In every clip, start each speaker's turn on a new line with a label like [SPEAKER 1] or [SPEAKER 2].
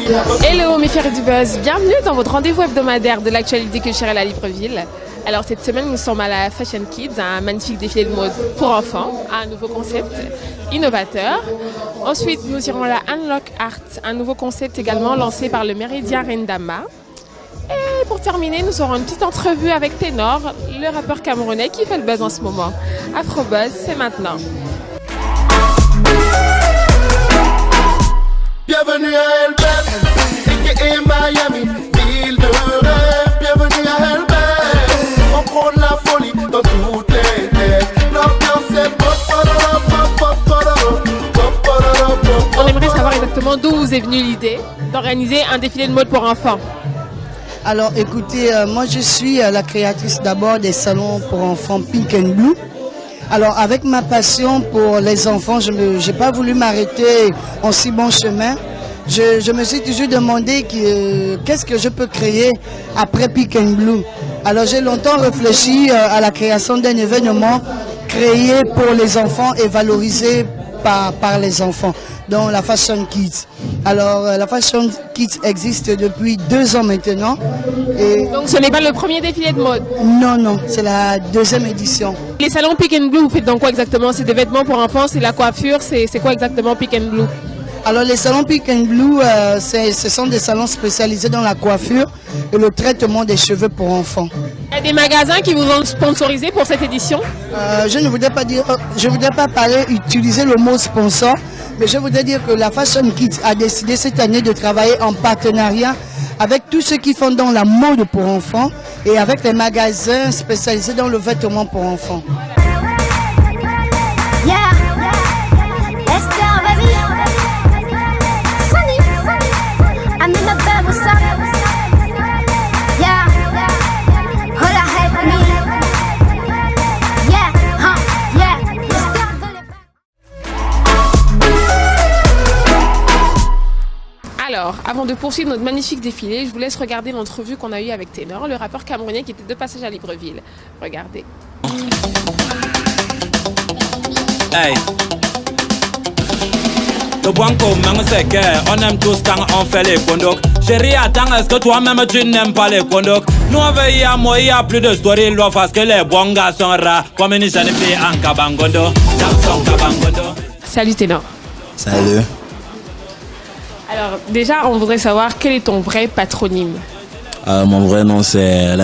[SPEAKER 1] Hello mes fiers du buzz, bienvenue dans votre rendez-vous hebdomadaire de l'actualité culturelle à Libreville. Alors cette semaine nous sommes à la Fashion Kids, un magnifique défilé de mode pour enfants, un nouveau concept innovateur. Ensuite nous irons à la Unlock Art, un nouveau concept également lancé par le Méridien Rendama. Et pour terminer, nous aurons une petite entrevue avec Ténor, le rappeur camerounais qui fait le buzz en ce moment. Afrobuzz, c'est maintenant.
[SPEAKER 2] Bienvenue à Elbet, et Miami, ville de rêve. Bienvenue à Elbet, on prône la folie dans toutes les terres. L'ambiance est
[SPEAKER 1] On aimerait savoir exactement d'où vous est venue l'idée d'organiser un défilé de mode pour enfants.
[SPEAKER 3] Alors écoutez, moi je suis la créatrice d'abord des salons pour enfants Pink and Blue. Alors avec ma passion pour les enfants, je n'ai pas voulu m'arrêter en si bon chemin. Je me suis toujours demandé qu'est-ce que je peux créer après Pink and Blue. Alors j'ai longtemps réfléchi à la création d'un événement créé pour les enfants et valorisé par les enfants, donc la Fashion Kids. Alors la Fashion Kids existe depuis 2 ans maintenant. Et
[SPEAKER 1] donc ce n'est pas le premier défilé de mode?
[SPEAKER 3] Non, c'est la 2e édition.
[SPEAKER 1] Les salons Pink and Blue, vous faites donc quoi exactement? C'est des vêtements pour enfants, c'est la coiffure, c'est quoi exactement Pink and Blue?
[SPEAKER 3] Alors les salons Pink and Blue, ce sont des salons spécialisés dans la coiffure et le traitement des cheveux pour enfants.
[SPEAKER 1] Il y a des magasins qui vous ont sponsorisé pour cette édition?
[SPEAKER 3] Je ne voudrais pas dire, utiliser le mot sponsor, mais je voudrais dire que la Fashion Kids a décidé cette année de travailler en partenariat avec tous ceux qui font dans la mode pour enfants et avec les magasins spécialisés dans le vêtement pour enfants.
[SPEAKER 1] Alors, avant de poursuivre notre magnifique défilé, je vous laisse regarder l'entrevue qu'on a eue avec Ténor, le rappeur camerounais qui était de passage à Libreville. Regardez.
[SPEAKER 4] Hey. Le Blanco, c'est que on aime tous quand on fait les condocs. Chérie, attends, est-ce que toi-même tu n'aimes pas les condocs? Nous on veille à moi, il y a plus de story, l'offre parce que les bons gars sont rares. Comme une jeune fille en kabangondo.
[SPEAKER 1] Salut Ténor.
[SPEAKER 5] Salut.
[SPEAKER 1] Alors, déjà, on voudrait savoir quel est ton vrai patronyme?
[SPEAKER 5] Mon vrai nom c'est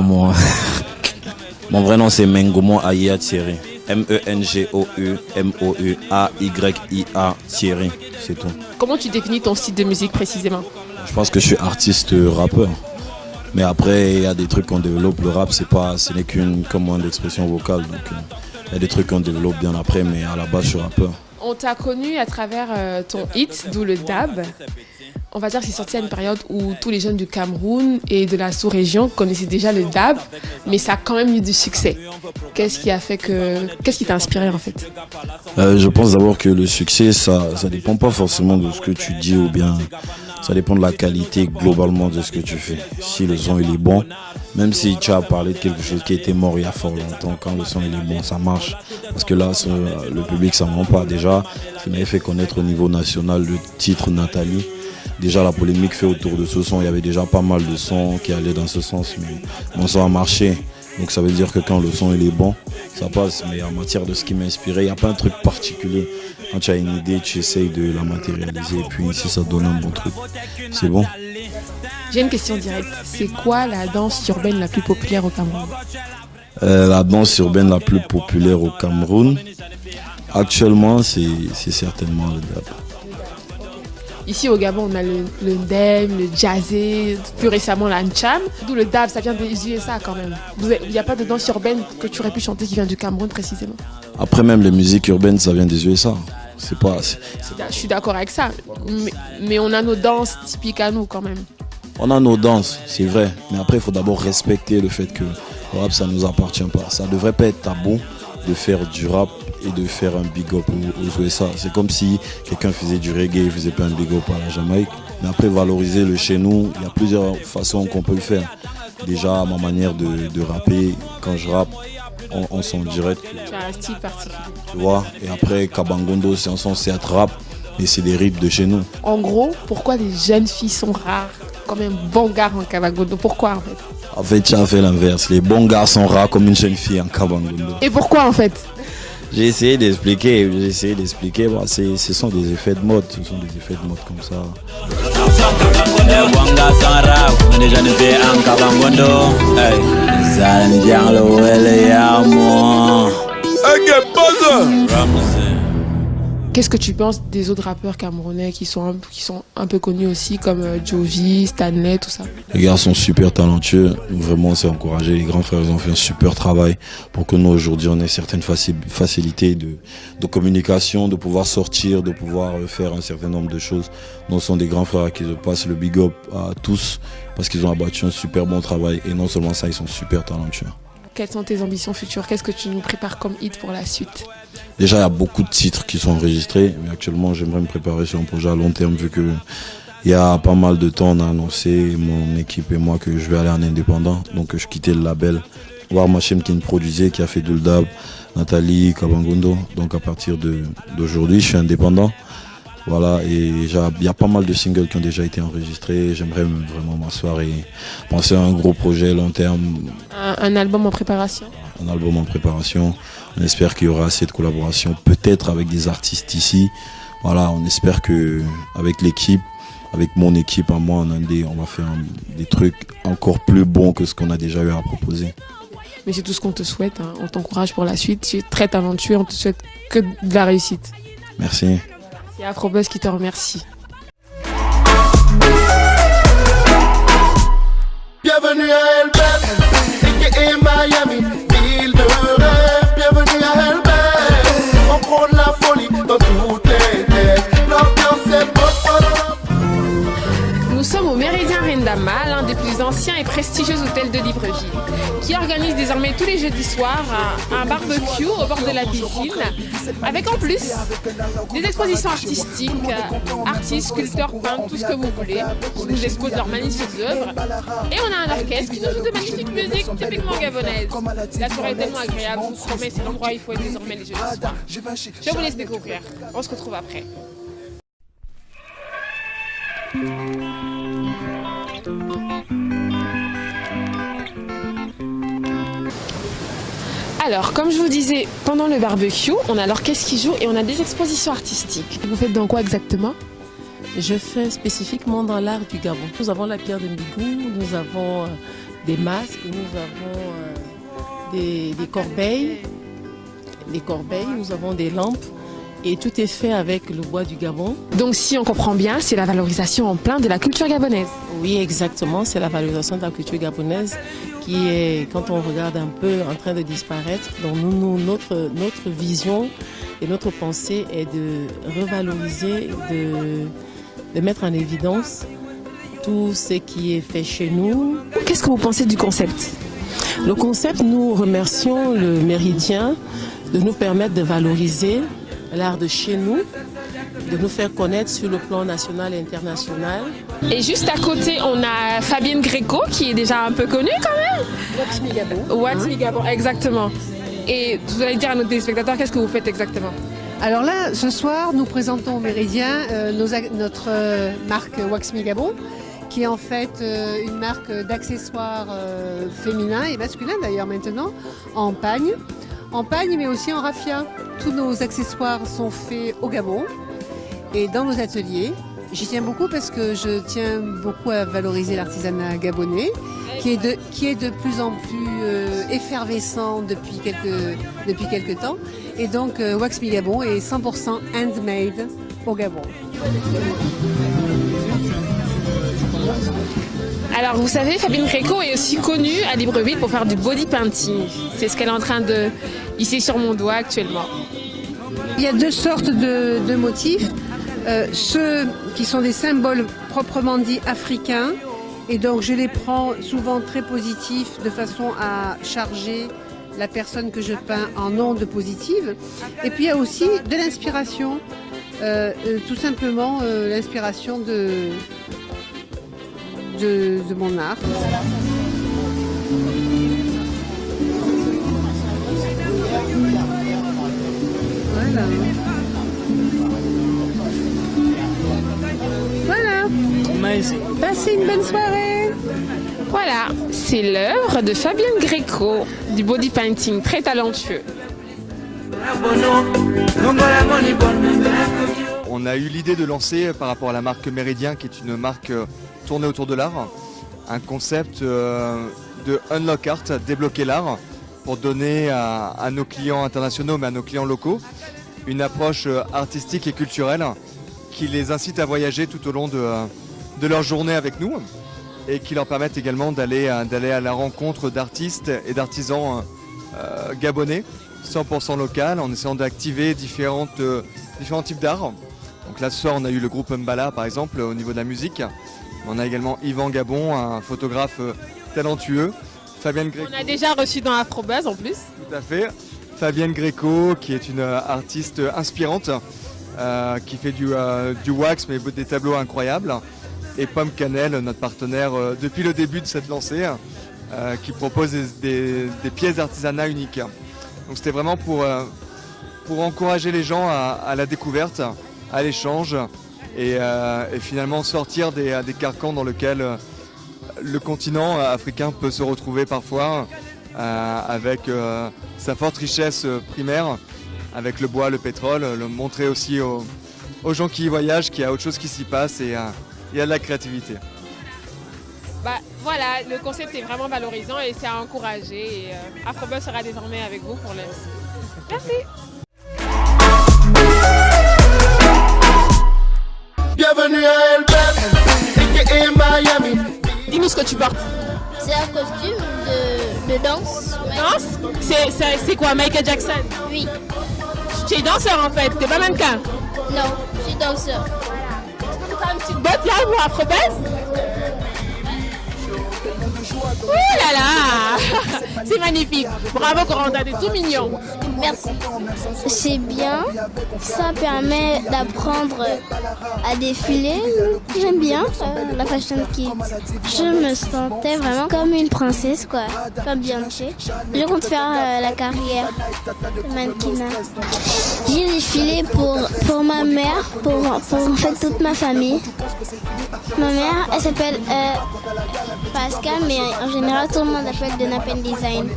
[SPEAKER 5] moi. Mon vrai nom c'est Mengomo Aya Thierry. MENGOUMOUAYIA Thierry, c'est tout.
[SPEAKER 1] Comment tu définis ton style de musique précisément?
[SPEAKER 5] Je pense que je suis artiste rappeur. Mais après, il y a des trucs qu'on développe. Le rap, ce n'est qu'une commande d'expression vocale. Donc, il y a des trucs qu'on développe bien après, mais à la base, je suis rappeur.
[SPEAKER 1] On t'a connu à travers ton hit, d'où le dab. On va dire que c'est sorti à une période où tous les jeunes du Cameroun et de la sous-région connaissaient déjà le dab, mais ça a quand même eu du succès. Qu'est-ce qui t'a inspiré en fait?
[SPEAKER 5] Je pense d'abord que le succès, ça dépend pas forcément de ce que tu dis ou bien ça dépend de la qualité globalement de ce que tu fais. Si le son il est bon, même si tu as parlé de quelque chose qui était mort il y a fort longtemps, quand le son il est bon, ça marche. Parce que là, le public ça ment pas. Déjà, ça m'avait fait connaître au niveau national le titre Nathalie. Déjà la polémique fait autour de ce son, il y avait déjà pas mal de sons qui allaient dans ce sens, mais mon son a marché. Donc ça veut dire que quand le son il est bon, ça passe. Mais en matière de ce qui m'a inspiré, il n'y a pas un truc particulier. Quand tu as une idée, tu essayes de la matérialiser et puis si ça donne un bon truc, c'est bon.
[SPEAKER 1] J'ai une question directe. C'est quoi la danse urbaine la plus populaire au Cameroun?
[SPEAKER 5] La danse urbaine la plus populaire au Cameroun, actuellement, c'est certainement le dab.
[SPEAKER 1] Ici au Gabon, on a le ndem, le jazzé, plus récemment la ncham. D'où le dab, ça vient des USA quand même. Il n'y a pas de danse urbaine que tu aurais pu chanter qui vient du Cameroun précisément?
[SPEAKER 5] Après même les musiques urbaines, ça vient des USA. Je
[SPEAKER 1] suis d'accord avec ça, mais on a nos danses typiques à nous quand même.
[SPEAKER 5] On a nos danses, c'est vrai. Mais après, il faut d'abord respecter le fait que le rap, ça ne nous appartient pas. Ça ne devrait pas être tabou de faire du rap et de faire un big up aux USA. C'est comme si quelqu'un faisait du reggae et ne faisait pas un big up à la Jamaïque. Mais après, valoriser le chez nous, il y a plusieurs façons qu'on peut le faire. Déjà, ma manière de rapper, quand je rappe, on sent direct que
[SPEAKER 1] tu as un style particulier.
[SPEAKER 5] Tu vois, et après, Kabangondo, c'est un son, c'est être rap. mais c'est des rythmes de chez nous.
[SPEAKER 1] En gros, pourquoi les jeunes filles sont rares comme un bon gars en Kabangondo? Pourquoi en fait?
[SPEAKER 5] En fait, tu as fait l'inverse. Les bons gars sont rares comme une jeune fille en Kabangondo.
[SPEAKER 1] Et pourquoi en fait?
[SPEAKER 5] J'ai essayé d'expliquer. Bon, ce sont des effets de mode. Ce sont des effets de mode comme ça.
[SPEAKER 1] Qu'est-ce que tu penses des autres rappeurs camerounais qui sont un peu connus aussi, comme Jovi, Stanley, tout ça?
[SPEAKER 5] Les gars sont super talentueux. Vraiment, c'est encouragé. Les grands frères, ils ont fait un super travail pour que nous, aujourd'hui, on ait certaines facilités de communication, de pouvoir sortir, de pouvoir faire un certain nombre de choses. Nous, sont des grands frères à qui je passe le big up à tous parce qu'ils ont abattu un super bon travail. Et non seulement ça, ils sont super talentueux.
[SPEAKER 1] Quelles sont tes ambitions futures? Qu'est-ce que tu nous prépares comme hit pour la suite?
[SPEAKER 5] Déjà, il y a beaucoup de titres qui sont enregistrés, mais actuellement, j'aimerais me préparer sur un projet à long terme, vu que il y a pas mal de temps, on a annoncé, mon équipe et moi, que je vais aller en indépendant. Donc, je quittais le label. War Machine qui me produisait, qui a fait Duldab, Nathalie, Kabangondo. Donc, à partir d'aujourd'hui, je suis indépendant. Voilà, et il y a pas mal de singles qui ont déjà été enregistrés. J'aimerais vraiment m'asseoir et penser à un gros projet long terme.
[SPEAKER 1] Un album en préparation?
[SPEAKER 5] Un album en préparation. On espère qu'il y aura assez de collaborations, peut-être avec des artistes ici. Voilà, on espère que avec l'équipe, avec mon équipe à moi en Indé, on va faire des trucs encore plus bons que ce qu'on a déjà eu à proposer.
[SPEAKER 1] Mais c'est tout ce qu'on te souhaite, hein. On t'encourage pour la suite. Tu es très talentueux, on te souhaite que de la réussite.
[SPEAKER 5] Merci.
[SPEAKER 1] C'est Afrobuzz qui te remercie.
[SPEAKER 2] Bienvenue à Elbet, et Miami, ville de rêve. Bienvenue à Elbet, on prône la folie dans toutes les terres. L'ambiance est bonne.
[SPEAKER 1] Nous sommes au Méridien Rendama, l'un des plus anciens et prestigieux hôtels de Libreville, qui organise désormais tous les jeudis soirs un barbecue au bord de la piscine, avec en plus des expositions artistiques, artistes, sculpteurs, peintres, tout ce que vous voulez, qui nous exposent leurs magnifiques œuvres. Et on a un orchestre qui nous joue de magnifiques musiques typiquement gabonaises. La soirée est tellement agréable, je vous promets, c'est l'endroit où il faut être désormais les jeudis soirs. Je vous laisse découvrir, on se retrouve après. Alors, comme je vous disais, pendant le barbecue, on a l'orchestre qui joue et on a des expositions artistiques. Vous faites dans quoi exactement?
[SPEAKER 6] Je fais spécifiquement dans l'art du Gabon. Nous avons la pierre de Mbigou, nous avons des masques, nous avons des corbeilles, nous avons des lampes. Et tout est fait avec le bois du Gabon.
[SPEAKER 1] Donc si on comprend bien, c'est la valorisation en plein de la culture gabonaise.
[SPEAKER 6] Oui, exactement, c'est la valorisation de la culture gabonaise qui est, quand on regarde un peu, en train de disparaître. Donc notre vision et notre pensée est de revaloriser, de mettre en évidence tout ce qui est fait chez nous.
[SPEAKER 1] Qu'est-ce que vous pensez du concept?
[SPEAKER 6] Le concept, nous remercions le Méridien de nous permettre de valoriser l'art de chez nous, de nous faire connaître sur le plan national et international.
[SPEAKER 1] Et juste à côté, on a Fabienne Gréco, qui est déjà un peu connue quand même.
[SPEAKER 6] Waxmi Gabon.
[SPEAKER 1] Waxmi Gabon, exactement. Et vous allez dire à nos téléspectateurs, qu'est-ce que vous faites exactement?
[SPEAKER 7] Alors là, ce soir, nous présentons au Méridien notre marque Waxmi Gabon, qui est en fait une marque d'accessoires féminins et masculins d'ailleurs maintenant, en pagne. En pagne, mais aussi en raffia. Tous nos accessoires sont faits au Gabon et dans nos ateliers. J'y tiens beaucoup parce que je tiens beaucoup à valoriser l'artisanat gabonais, qui est de plus en plus effervescent depuis quelques temps. Et donc, Waxmi Gabon est 100% handmade au Gabon.
[SPEAKER 1] Alors vous savez, Fabienne Gréco est aussi connue à Libreville pour faire du body painting. C'est ce qu'elle est en train de hisser sur mon doigt actuellement.
[SPEAKER 7] Il y a deux sortes de motifs. Ceux qui sont des symboles proprement dits africains. Et donc je les prends souvent très positifs de façon à charger la personne que je peins en ondes positives. Et puis il y a aussi de l'inspiration. Tout simplement l'inspiration de mon art. Voilà.
[SPEAKER 8] amazing.
[SPEAKER 7] Passez une bonne soirée.
[SPEAKER 1] Voilà, c'est l'œuvre de Fabienne Greco, du body painting, très talentueux.
[SPEAKER 9] On a eu l'idée de lancer par rapport à la marque Méridien, qui est une marque tournée autour de l'art, un concept de Unlock Art, débloquer l'art, pour donner à nos clients internationaux, mais à nos clients locaux, une approche artistique et culturelle qui les incite à voyager tout au long de leur journée avec nous et qui leur permettent également d'aller à la rencontre d'artistes et d'artisans gabonais, 100% local, en essayant d'activer différents types d'art. Donc là ce soir on a eu le groupe Mbala par exemple au niveau de la musique. On a également Yvan Gabon, un photographe talentueux. Fabienne Greco.
[SPEAKER 1] On a déjà reçu dans Afrobuzz en plus.
[SPEAKER 9] Tout à fait. Fabienne Greco qui est une artiste inspirante qui fait du wax mais des tableaux incroyables. Et Pomme Cannelle, notre partenaire depuis le début de cette lancée, qui propose des pièces d'artisanat uniques. Donc c'était vraiment pour encourager les gens à la découverte, à l'échange et finalement sortir des carcans dans lesquels le continent africain peut se retrouver parfois avec sa forte richesse primaire, avec le bois, le pétrole, le montrer aussi aux gens qui y voyagent qu'il y a autre chose qui s'y passe et il y a de la créativité.
[SPEAKER 1] Bah, voilà, le concept est vraiment valorisant et c'est à encourager. Et Afrobuzz sera désormais avec vous pour l'instant. Merci.
[SPEAKER 2] Bienvenue à Elbet, et Miami.
[SPEAKER 1] Dis-nous ce que tu portes.
[SPEAKER 10] C'est un costume de danse.
[SPEAKER 1] Danse? C'est quoi, Michael Jackson?
[SPEAKER 10] Oui.
[SPEAKER 1] Tu es danseur en fait, t'es pas mannequin?
[SPEAKER 10] Non, je suis danseur.
[SPEAKER 1] T'as une petite botte là pour Afrobuzz? Oh là là. C'est magnifique. Bravo Coranda, t'es tout mignon.
[SPEAKER 10] Merci. C'est bien. Ça permet d'apprendre à défiler. J'aime bien la Fashion Kids. Je me sentais vraiment comme une princesse, quoi. Comme Beyoncé. Je compte faire la carrière de mannequinat. J'ai défilé pour ma mère, pour en fait toute ma famille. Ma mère, elle s'appelle Pascal, mais en général tout le monde l'appelle de Napen Design.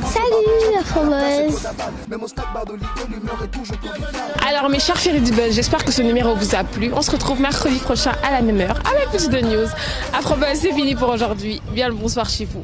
[SPEAKER 10] Salut Afrobuzz.
[SPEAKER 1] Alors mes chers chéris du buzz, j'espère que ce numéro vous a plu. On se retrouve mercredi prochain à la même heure avec plus de news. Afrobuzz, c'est fini pour aujourd'hui. Bien le bonsoir chez vous.